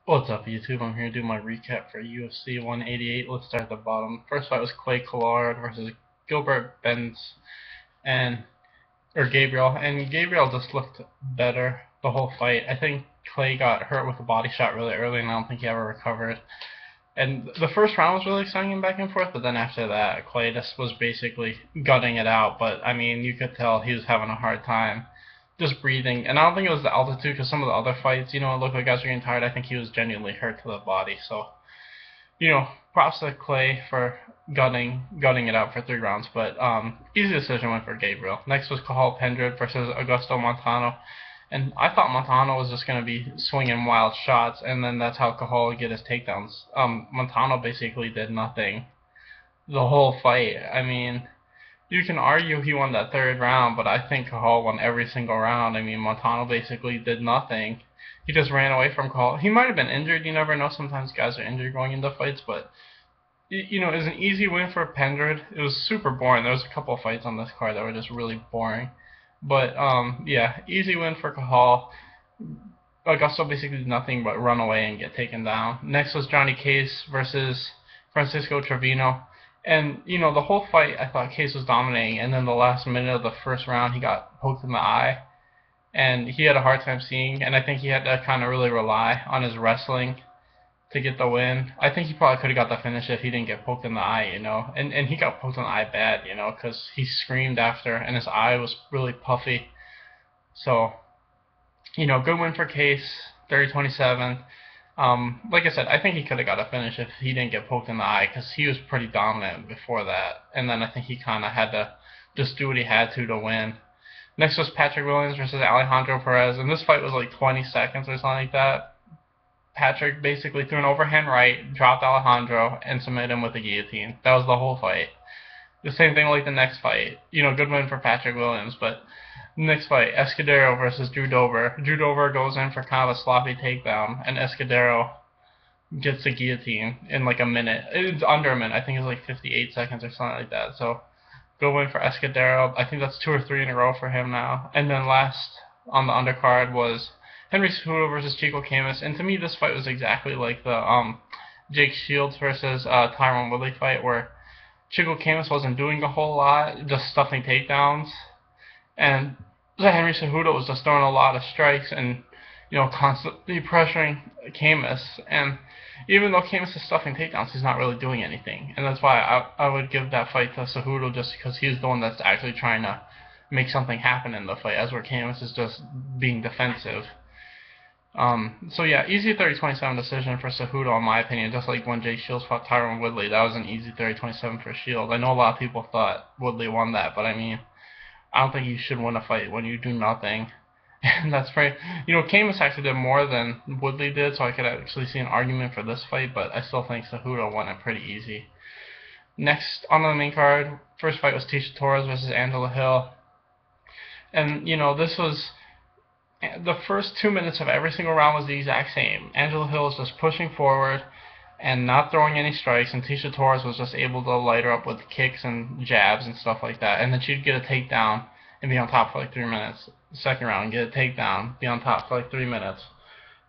What's up, YouTube? I'm here to do my recap for UFC 188. Let's start at the bottom. First fight was Clay Collard versus Gilbert Benz and Gabriel, and Gabriel just looked better the whole fight. I think Clay got hurt with a body shot really early, and I don't think he ever recovered. And the first round was really exciting back and forth, but then after that, Clay just was basically gutting it out. But I mean, you could tell he was having a hard time just breathing. And I don't think it was the altitude, because some of the other fights, it looked like guys were getting tired. I think he was genuinely hurt to the body. So, props to Clay for gutting it out for 3 rounds. But easy decision went for Gabriel. Next was Cathal Pendred versus Augusto Montano. And I thought Montano was just going to be swinging wild shots, and then that's how Cathal would get his takedowns. Montano basically did nothing the whole fight. I mean, you can argue he won that 3rd round, but I think Cathal won every single round. I mean, Montano basically did nothing. He just ran away from Cathal. He might have been injured. You never know. Sometimes guys are injured going into fights, but it was an easy win for Pendred. It was super boring. There was a couple of fights on this card that were just really boring. But yeah, easy win for Cathal. Augusto basically did nothing but run away and get taken down. Next was Johnny Case versus Francisco Trevino. And, the whole fight, I thought Case was dominating, and then the last minute of the first round, he got poked in the eye, and he had a hard time seeing, and I think he had to kind of really rely on his wrestling to get the win. I think he probably could have got the finish if he didn't get poked in the eye, and he got poked in the eye bad, because he screamed after, and his eye was really puffy. So, good win for Case, 30-27. Like I said, I think he could have got a finish if he didn't get poked in the eye, because he was pretty dominant before that. And then I think he kind of had to just do what he had to win. Next was Patrick Williams versus Alejandro Perez, and this fight was like 20 seconds or something like that. Patrick basically threw an overhand right, dropped Alejandro, and submitted him with a guillotine. That was the whole fight. The same thing like the next fight. Good win for Patrick Williams, but next fight, Escudero versus Drew Dober. Drew Dober goes in for kind of a sloppy takedown, and Escudero gets the guillotine in like a minute. It's under a minute. I think it's like 58 seconds or something like that. So, good win for Escudero. I think that's 2 or 3 in a row for him now. And then last on the undercard was Henry Cejudo versus Chico Camus. And to me, this fight was exactly like the Jake Shields versus Tyron Woodley fight, where Chico Camus wasn't doing a whole lot, just stuffing takedowns. And Henry Cejudo was just throwing a lot of strikes and, constantly pressuring Camus. And even though Camus is stuffing takedowns, he's not really doing anything. And that's why I would give that fight to Cejudo, just because he's the one that's actually trying to make something happen in the fight, as where Camus is just being defensive. So yeah, easy 30-27 decision for Cejudo, in my opinion. Just like when Jake Shields fought Tyron Woodley, that was an easy 30-27 for Shields. I know a lot of people thought Woodley won that, but I mean, I don't think you should win a fight when you do nothing. And that's very, Camus actually did more than Woodley did, so I could actually see an argument for this fight, but I still think Cejudo won it pretty easy. Next on the main card, first fight was Tecia Torres versus Angela Hill. And, this was the first 2 minutes of every single round was the exact same. Angela Hill was just pushing forward and not throwing any strikes, and Tecia Torres was just able to light her up with kicks and jabs and stuff like that. And then she'd get a takedown and be on top for like 3 minutes. The second round, get a takedown, be on top for like 3 minutes.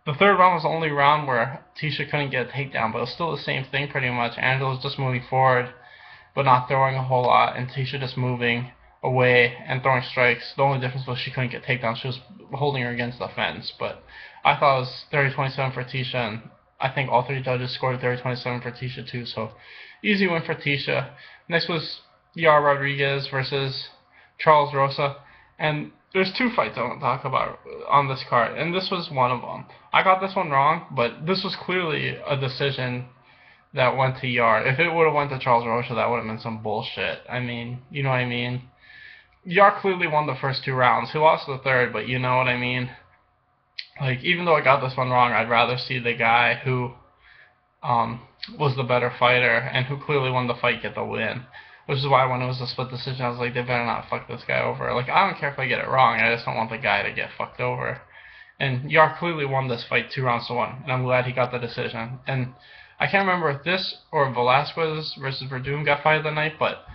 The third round was the only round where Tecia couldn't get a takedown, but it was still the same thing pretty much. Angela was just moving forward, but not throwing a whole lot, and Tecia just moving away and throwing strikes. The only difference was she couldn't get takedowns. She was holding her against the fence. But I thought it was 30-27 for Tecia, and I think all 3 judges scored 30-27 for Tecia too. So easy win for Tecia. Next was Yair Rodriguez versus Charles Rosa. And there's 2 fights I want to talk about on this card, and this was one of them. I got this one wrong, but this was clearly a decision that went to Yair. If it would have went to Charles Rosa, that would have been some bullshit. I mean, you know what I mean? Yair clearly won the first 2 rounds. He lost the third, but you know what I mean? Like, even though I got this one wrong, I'd rather see the guy who was the better fighter and who clearly won the fight get the win. Which is why when it was a split decision, I was like, they better not fuck this guy over. Like, I don't care if I get it wrong. I just don't want the guy to get fucked over. And Yair clearly won this fight 2-1, and I'm glad he got the decision. And I can't remember if this or Velasquez versus Verdum got fight of the night, but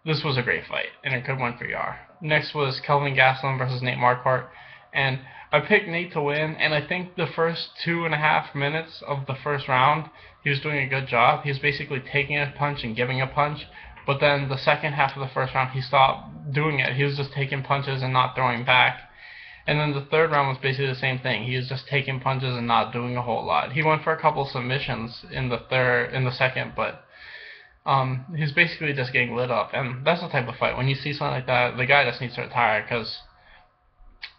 this was a great fight, and it could win for Yair. Next was Kelvin Gastelum versus Nate Marquardt. And I picked Nate to win, and I think the first 2.5 minutes of the first round, he was doing a good job. He was basically taking a punch and giving a punch. But then the second half of the first round, he stopped doing it. He was just taking punches and not throwing back. And then the third round was basically the same thing. He was just taking punches and not doing a whole lot. He went for a couple submissions in the second, but he's basically just getting lit up. And that's the type of fight. When you see something like that, the guy just needs to retire, because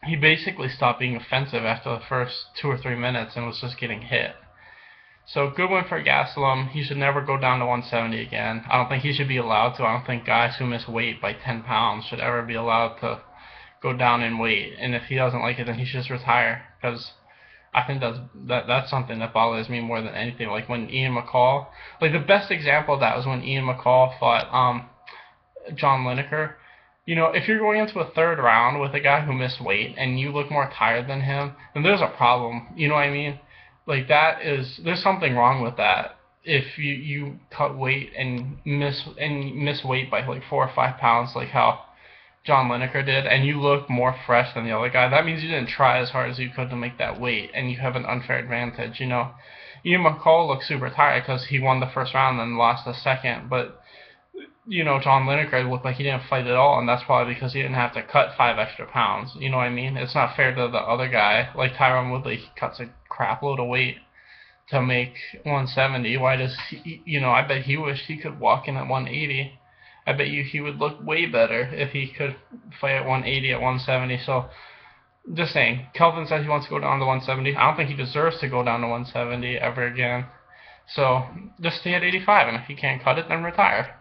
he basically stopped being offensive after the first 2 or 3 minutes and was just getting hit. So good win for Gastelum. He should never go down to 170 again. I don't think he should be allowed to. I don't think guys who miss weight by 10 pounds should ever be allowed to go down in weight. And if he doesn't like it, then he should just retire, because I think that's something that bothers me more than anything. Like when Ian McCall, like the best example of that was when Ian McCall fought John Lineker. You know, if you're going into a third round with a guy who missed weight and you look more tired than him, then there's a problem. You know what I mean? Like there's something wrong with that. If you cut weight and miss weight by like 4 or 5 pounds, like how John Lineker did, and you look more fresh than the other guy, that means you didn't try as hard as you could to make that weight, and you have an unfair advantage. You know, Ian McCall looked super tired because he won the first round and lost the second, but you know, John Lineker looked like he didn't fight at all, and that's probably because he didn't have to cut 5 extra pounds. You know what I mean? It's not fair to the other guy. Like Tyron Woodley, he cuts a crap load of weight to make 170. Why does he, you know, I bet he wished he could walk in at 180. I bet you he would look way better if he could fight at 180 at 170. So, just saying, Kelvin says he wants to go down to 170. I don't think he deserves to go down to 170 ever again. So, just stay at 85, and if he can't cut it, then retire.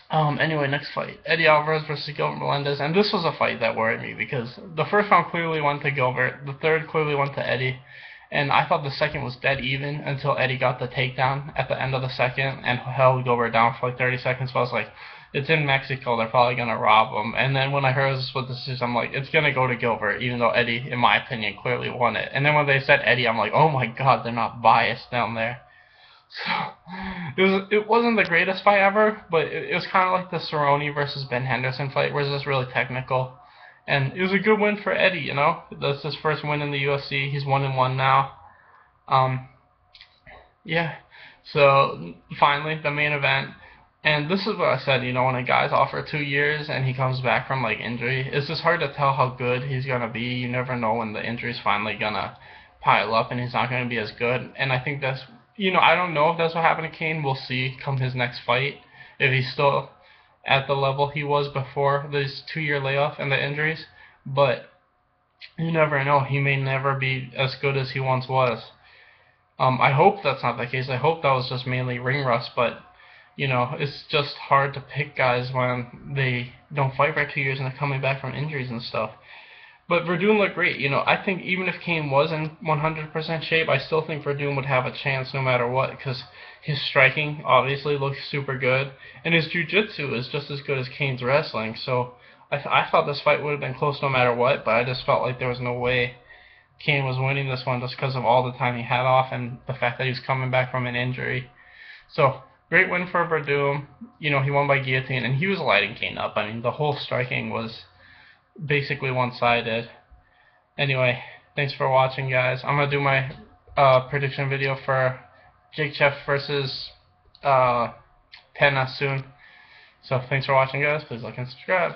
Anyway, next fight, Eddie Alvarez versus Gilbert Melendez, and this was a fight that worried me because the first round clearly went to Gilbert, the third clearly went to Eddie, and I thought the second was dead even until Eddie got the takedown at the end of the second and held Gilbert down for like 30 seconds. So I was like, it's in Mexico, they're probably gonna rob him. And then when I heard this was the decision, I'm like, it's gonna go to Gilbert, even though Eddie, in my opinion, clearly won it. And then when they said Eddie, I'm like, oh my god, they're not biased down there. So it wasn't the greatest fight ever, but it was kind of like the Cerrone versus Ben Henderson fight, where it was just really technical, and it was a good win for Eddie. You know, that's his first win in the UFC. He's 1-1 now. Yeah. So finally, the main event, and this is what I said. You know, when a guy's off for 2 years and he comes back from like injury, it's just hard to tell how good he's gonna be. You never know when the injury's finally gonna pile up and he's not gonna be as good. And I think that's, you know, I don't know if that's what happened to Cain. We'll see come his next fight if he's still at the level he was before this 2-year layoff and the injuries. But you never know. He may never be as good as he once was. I hope that's not the case. I hope that was just mainly ring rust. But you know, it's just hard to pick guys when they don't fight for 2 years and they're coming back from injuries and stuff. But Verdun looked great. You know, I think even if Cain was in 100% shape, I still think Verdun would have a chance no matter what, because his striking obviously looks super good, and his jiu-jitsu is just as good as Cain's wrestling. So I thought this fight would have been close no matter what, but I just felt like there was no way Cain was winning this one just because of all the time he had off and the fact that he was coming back from an injury. So great win for Verdun. You know, he won by guillotine, and he was lighting Cain up. I mean, the whole striking was basically one-sided. Anyway, thanks for watching, guys. I'm gonna do my prediction video for Jake Chef versus Pena soon. So thanks for watching, guys. Please like and subscribe.